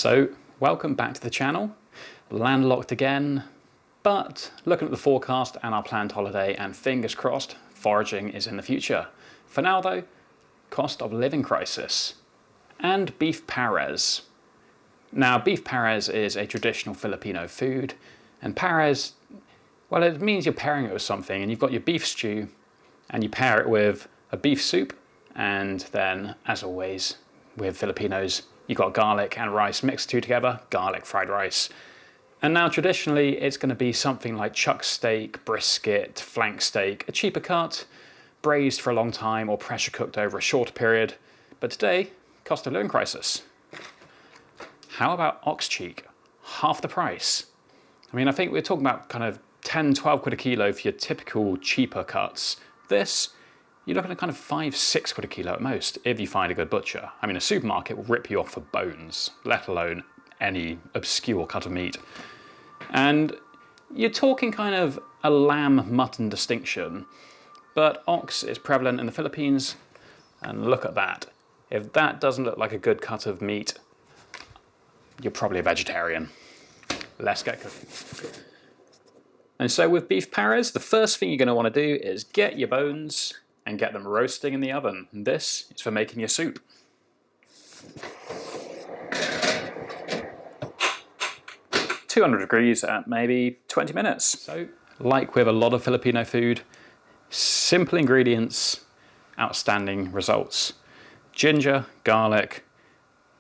So, welcome back to the channel. Landlocked again, but looking at the forecast and our planned holiday, and fingers crossed, foraging is in the future. For now though, cost of living crisis and beef pares. Now, beef pares is a traditional Filipino food, and pares, well, it means you're pairing it with something, and you've got your beef stew, and you pair it with a beef soup, and then, as always, with Filipinos, you've got garlic and rice mixed two together, garlic fried rice. And now traditionally it's going to be something like chuck steak, brisket, flank steak, a cheaper cut, braised for a long time or pressure cooked over a shorter period. But today, cost of living crisis. How about ox cheek? Half the price. I mean, I think we're talking about kind of 10, 12 quid a kilo for your typical cheaper cuts. This, you're looking at kind of 5, 6 quid a kilo at most, if you find a good butcher. I mean, a supermarket will rip you off for bones, let alone any obscure cut of meat. And you're talking kind of a lamb-mutton distinction, but ox is prevalent in the Philippines, and look at that. If that doesn't look like a good cut of meat, you're probably a vegetarian. Let's get cooking. And so with beef pares, the first thing you're going to want to do is get your bones and get them roasting in the oven. And this is for making your soup. (200 degrees at maybe 20 minutes. So, like with a lot of Filipino food, simple ingredients, outstanding results. Ginger, garlic,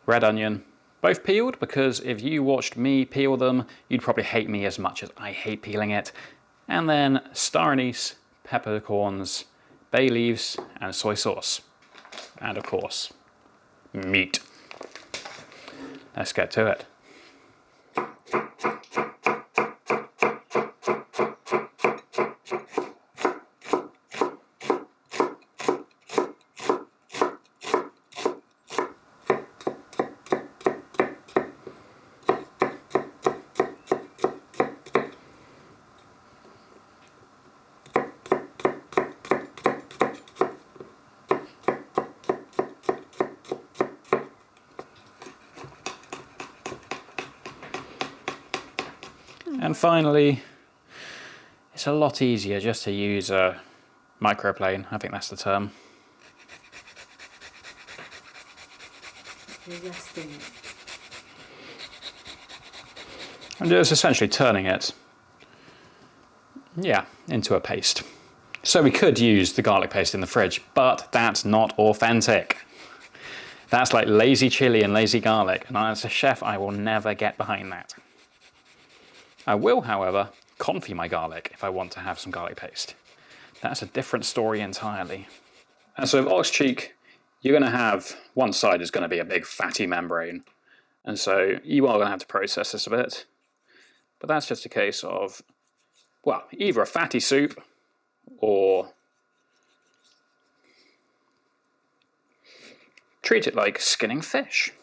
red onion, both peeled, because if you watched me peel them, you'd probably hate me as much as I hate peeling it. And then star anise, peppercorns, bay leaves, and soy sauce. And of course, meat. Let's get to it. And finally, it's a lot easier just to use a microplane, I think that's the term. And just essentially turning it, into a paste. So we could use the garlic paste in the fridge, but that's not authentic. That's like lazy chili and lazy garlic, and as a chef, I will never get behind that. I will, however, confit my garlic if I want to have some garlic paste. That's a different story entirely. And so with ox cheek, you're going to have, one side is going to be a big fatty membrane. And so you are going to have to process this a bit. But that's just a case of, well, either a fatty soup or treat it like skinning fish.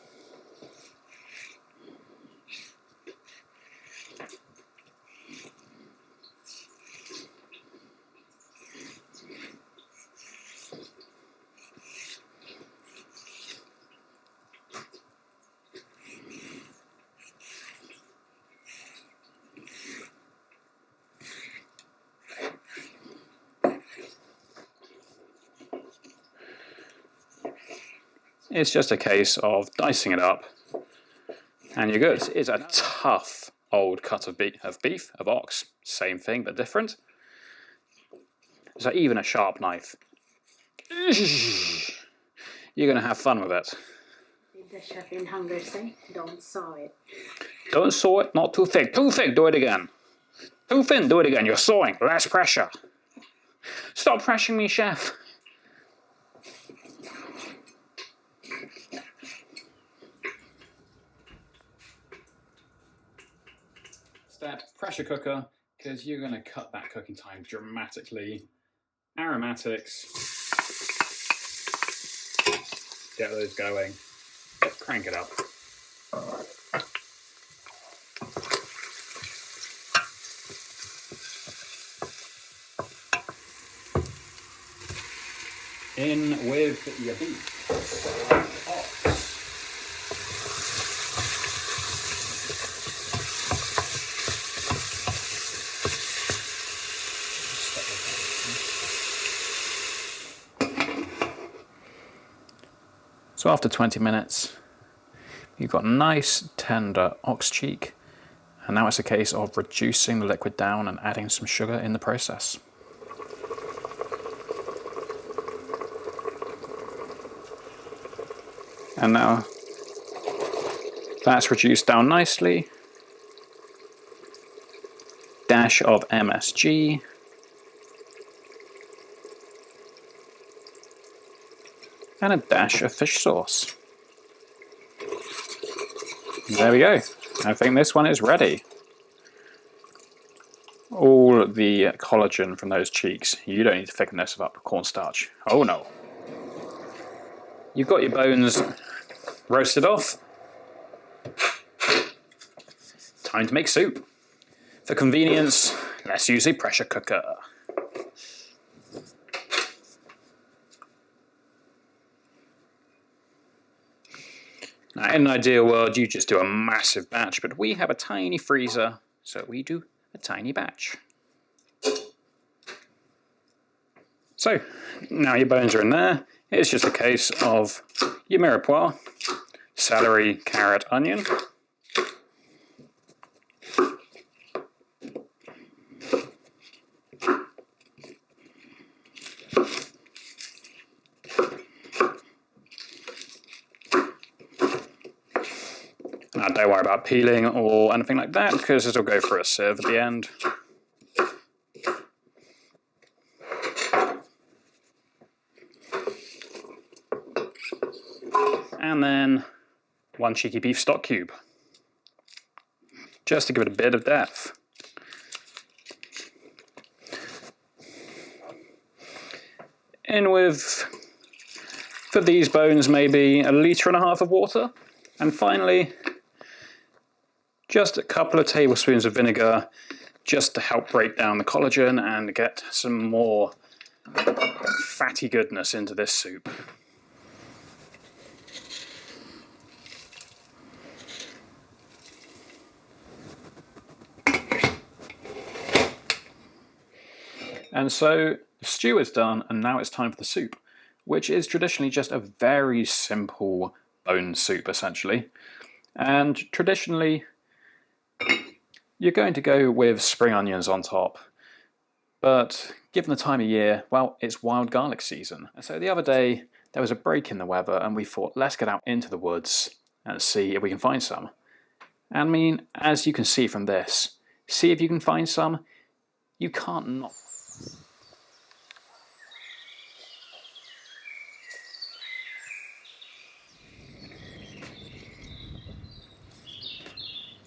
It's just a case of dicing it up, and you're good. It's a tough old cut of ox. Same thing, but different. So even a sharp knife, you're going to have fun with it. Did the chef in hunger say, don't saw it? Don't saw it, not too thick. Too thick, do it again. Too thin, do it again. You're sawing, less pressure. Stop pressuring me, chef. That pressure cooker, because you're going to cut that cooking time dramatically. Aromatics, get those going, crank it up. In with your beef. So after 20 minutes, you've got nice tender ox cheek, and now it's a case of reducing the liquid down and adding some sugar in the process. And now that's reduced down nicely. Dash of MSG. And a dash of fish sauce. There we go. I think this one is ready. All the collagen from those cheeks. You don't need to thicken this up with cornstarch. Oh no. You've got your bones roasted off. Time to make soup. For convenience, let's use a pressure cooker. Now, in an ideal world, you just do a massive batch, but we have a tiny freezer, so we do a tiny batch. So, now your bones are in there. It's just a case of your mirepoix, celery, carrot, onion. Now, don't worry about peeling or anything like that, because it'll go for a sieve at the end. And then one cheeky beef stock cube, just to give it a bit of depth. In with, for these bones, maybe 1.5 litres of water. And finally, just a couple of tablespoons of vinegar, just to help break down the collagen and get some more fatty goodness into this soup. And so the stew is done, and now it's time for the soup, which is traditionally just a very simple bone soup, essentially. And traditionally, you're going to go with spring onions on top. But given the time of year, well, it's wild garlic season. And so the other day, there was a break in the weather, and we thought, let's get out into the woods and see if we can find some. And I mean, as you can see from this, see if you can find some. You can't not.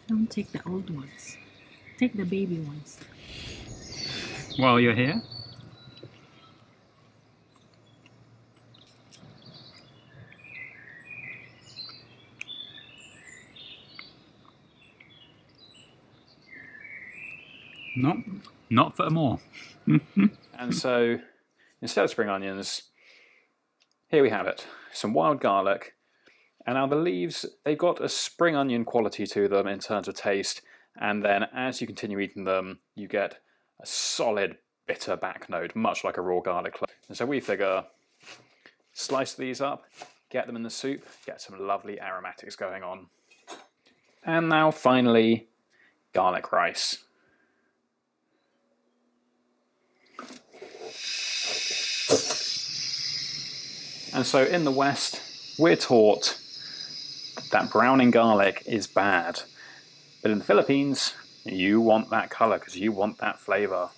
Don't take the old ones. Take the baby ones. While you're here? No, not for more. And so, instead of spring onions, here we have it. Some wild garlic. And now the leaves, they've got a spring onion quality to them in terms of taste. And then as you continue eating them, you get a solid bitter back note, much like a raw garlic clove. And so we figure, slice these up, get them in the soup, get some lovely aromatics going on. And now finally, garlic rice. And so in the West, we're taught that browning garlic is bad. But in the Philippines, you want that colour because you want that flavour.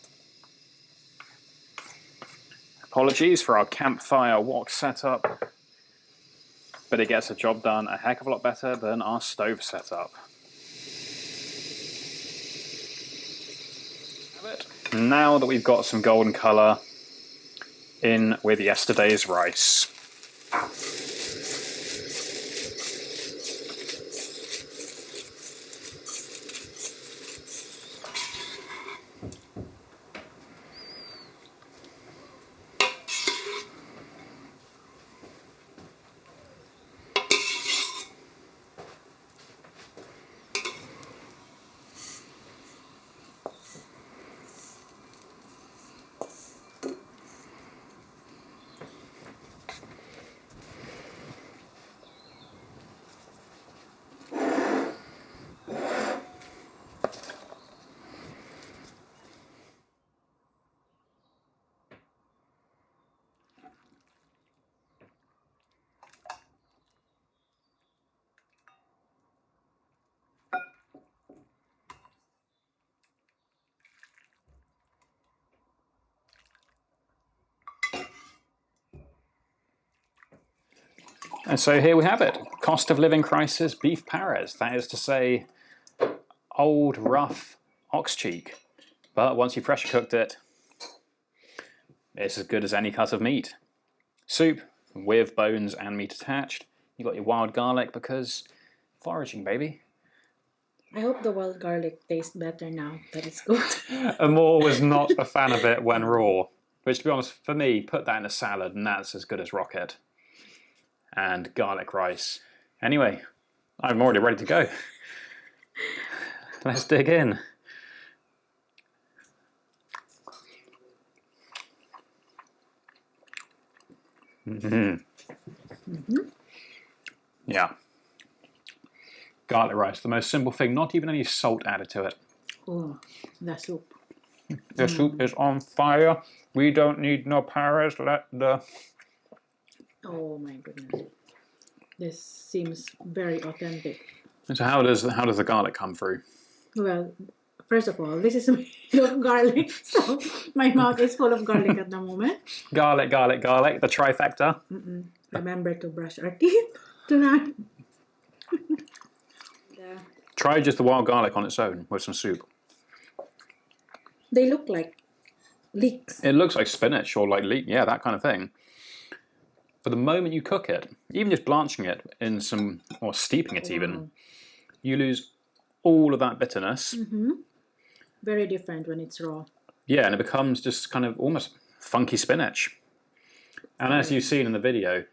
Apologies for our campfire wok setup, but it gets the job done a heck of a lot better than our stove setup. Now that we've got some golden colour, in with yesterday's rice. And so here we have it. Cost of living crisis beef pares. That is to say, old, rough ox cheek. But once you pressure cooked it, it's as good as any cut of meat. Soup with bones and meat attached. You got your wild garlic because foraging, baby. I hope the wild garlic tastes better now that it's cooked. Amor was not a fan of it when raw. Which, to be honest, for me, put that in a salad and that's as good as rocket. And garlic rice. Anyway, I'm already ready to go. Let's dig in. Yeah. Garlic rice, the most simple thing, not even any salt added to it. Oh, the soup. The soup is on fire. We don't need no pares. Let the... Oh my goodness. This seems very authentic. So how does the garlic come through? Well, first of all, this is made of garlic, so my mouth is full of garlic at the moment. Garlic, garlic, garlic, the trifecta. Remember to brush our teeth tonight. Try just the wild garlic on its own with some soup. They look like leeks. It looks like spinach or like leek, yeah, that kind of thing. For the moment you cook it, even just blanching it in some, or steeping it even, you lose all of that bitterness. Very different when it's raw. Yeah, and it becomes just kind of almost funky spinach. And as you've seen in the video,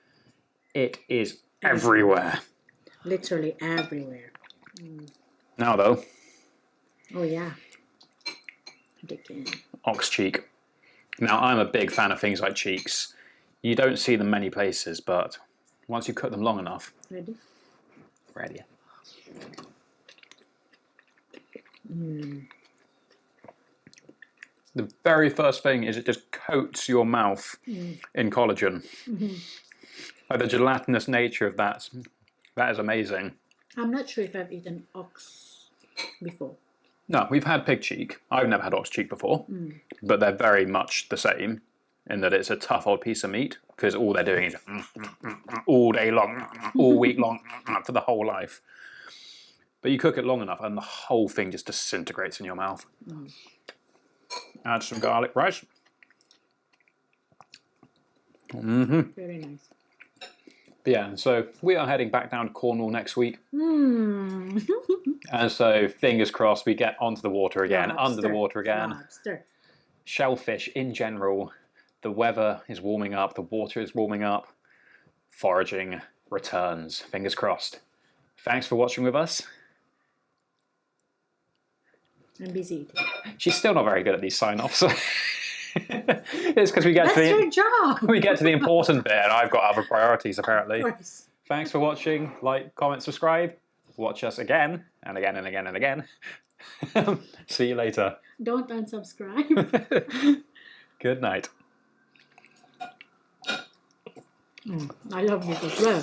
it is everywhere. Literally everywhere. Now though. Oh yeah. Dickens. Ox cheek. Now I'm a big fan of things like cheeks. You don't see them many places, but once you cook them long enough. Ready? Ready. The very first thing is it just coats your mouth in collagen. Like the gelatinous nature of that is amazing. I'm not sure if I've eaten ox before. No, we've had pig cheek. I've never had ox cheek before, but they're very much the same in that it's a tough old piece of meat because all they're doing is all day long, all week long, for the whole life. But you cook it long enough and the whole thing just disintegrates in your mouth. Add some garlic rice. Very nice. Yeah, so we are heading back down to Cornwall next week. And so, fingers crossed, we get onto the water again, under the water again. Lobster. Shellfish in general. The weather is warming up, the water is warming up. Foraging returns. Fingers crossed. Thanks for watching with us. I'm busy eating. She's still not very good at these sign-offs. It's because we get That's your job. We get to the important bit, and I've got other priorities apparently. Of course. Thanks for watching. Like, comment, subscribe. Watch us again and again and again and again. See you later. Don't unsubscribe. Good night. I love this as well.